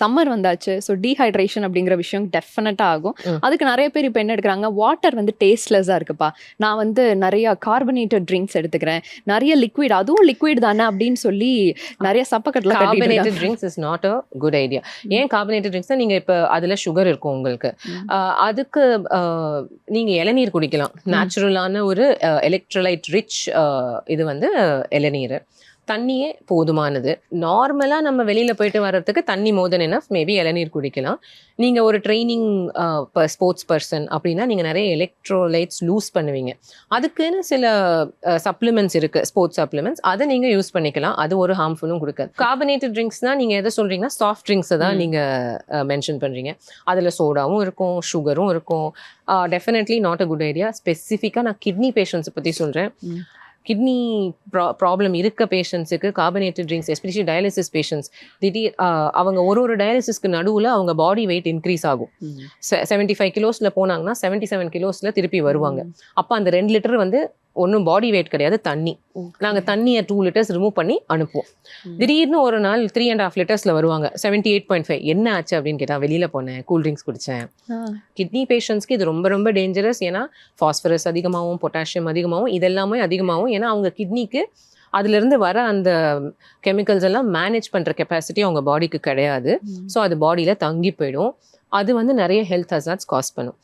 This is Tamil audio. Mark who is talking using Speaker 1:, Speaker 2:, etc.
Speaker 1: சம்மர் வந்தாச்சு. ஸோ டீஹைட்ரேஷன் அப்படிங்கிற விஷயம் டெஃபினட்டா ஆகும். அதுக்கு நிறைய பேர் இப்போ என்ன எடுக்கிறாங்க, வாட்டர் வந்து டேஸ்ட்லெஸ்ஸாக இருக்குப்பா, நான் வந்து நிறைய கார்பனேட்டட் ட்ரிங்க்ஸ் எடுத்துக்கிறேன், நிறைய லிக்விட், அதுவும் லிக்விட் தானே அப்படின்னு சொல்லி நிறைய சப்பக்கட்டெல்லாம்
Speaker 2: கார்பனேட்டட்
Speaker 1: கட்டிட்டு
Speaker 2: drinks is not a good idea. ஏன் கார்பனேட்டட் ட்ரிங்க்ஸ் தான், நீங்க இப்போ அதுல சுகர் இருக்கும் உங்களுக்கு. அதுக்கு நீங்க இளநீர் குடிக்கலாம். நேச்சுரலான ஒரு எலக்ட்ரோலைட் ரிச் இது வந்து இளநீர். தண்ணியே போதுமானது. நார்மலாக நம்ம வெளியில் போயிட்டு வர்றதுக்கு தண்ணி மோர் தென் எனஃப். மேபி இளநீர் குடிக்கலாம். நீங்கள் ஒரு ட்ரைனிங் ஸ்போர்ட்ஸ் பர்சன் அப்படின்னா நீங்கள் நிறைய எலக்ட்ரோலைட்ஸ் லூஸ் பண்ணுவீங்க. அதுக்குன்னு சில சப்ளிமெண்ட்ஸ் இருக்குது, ஸ்போர்ட்ஸ் சப்ளிமெண்ட்ஸ். அதை நீங்கள் யூஸ் பண்ணிக்கலாம். அது ஒரு ஹார்ம்ஃபுல்லும் கொடுக்காது. கார்பனேட்டட் ட்ரிங்க்ஸ்னால் நீங்கள் எதை சொல்கிறீங்கன்னா சாஃப்ட் ட்ரிங்க்ஸை தான் நீங்கள் மென்ஷன் பண்ணுறீங்க. அதில் சோடாவும் இருக்கும், சுகரும் இருக்கும். Definitely not a good idea. ஸ்பெசிஃபிக்காக நான் கிட்னி பேஷண்ட்ஸை பற்றி சொல்கிறேன். கிட்னி ப்ராப்ளம் இருக்க பேஷண்ட்ஸுக்கு carbonated drinks, especially dialysis patients, திடீர் அவங்க ஒரு டயாலிசிஸ்க்கு நடுவில் அவங்க பாடி வெயிட் இன்க்ரீஸ் ஆகும். 75 கிலோஸில் போனாங்கன்னா 77 கிலோஸில் திருப்பி வருவாங்க. அப்போ அந்த 2 லிட்டர் வந்து ஒன்றும் பாடி வெயிட் கிடையாது, தண்ணி. நாங்கள் தண்ணியை 2 லிட்டர்ஸ் ரிமூவ் பண்ணி அனுப்புவோம். திடீர்னு ஒரு நாள் 3.5 லிட்டர்ஸில் வருவாங்க. 78.5. என்ன ஆச்சு அப்படின்னு கேட்டால், வெளியில் போனேன், கூல்ட்ரிங்க்ஸ் குடித்தேன். கிட்னி பேஷண்ட்ஸ்க்கு இது ரொம்ப ரொம்ப டேஞ்சரஸ். ஏன்னா ஃபாஸ்பரஸ் அதிகமாகவும், பொட்டாசியம் அதிகமாகவும், இதெல்லாமே அதிகமாகவும். ஏன்னா அவங்க கிட்னிக்கு அதுலேருந்து வர அந்த கெமிக்கல்ஸ் எல்லாம் மேனேஜ் பண்ணுற கெப்பாசிட்டி அவங்க பாடிக்கு கிடையாது. ஸோ அது பாடியில் தங்கி போயிடும். அது வந்து நிறைய ஹெல்த் ஹசார்ட்ஸ் காஸ் பண்ணும்.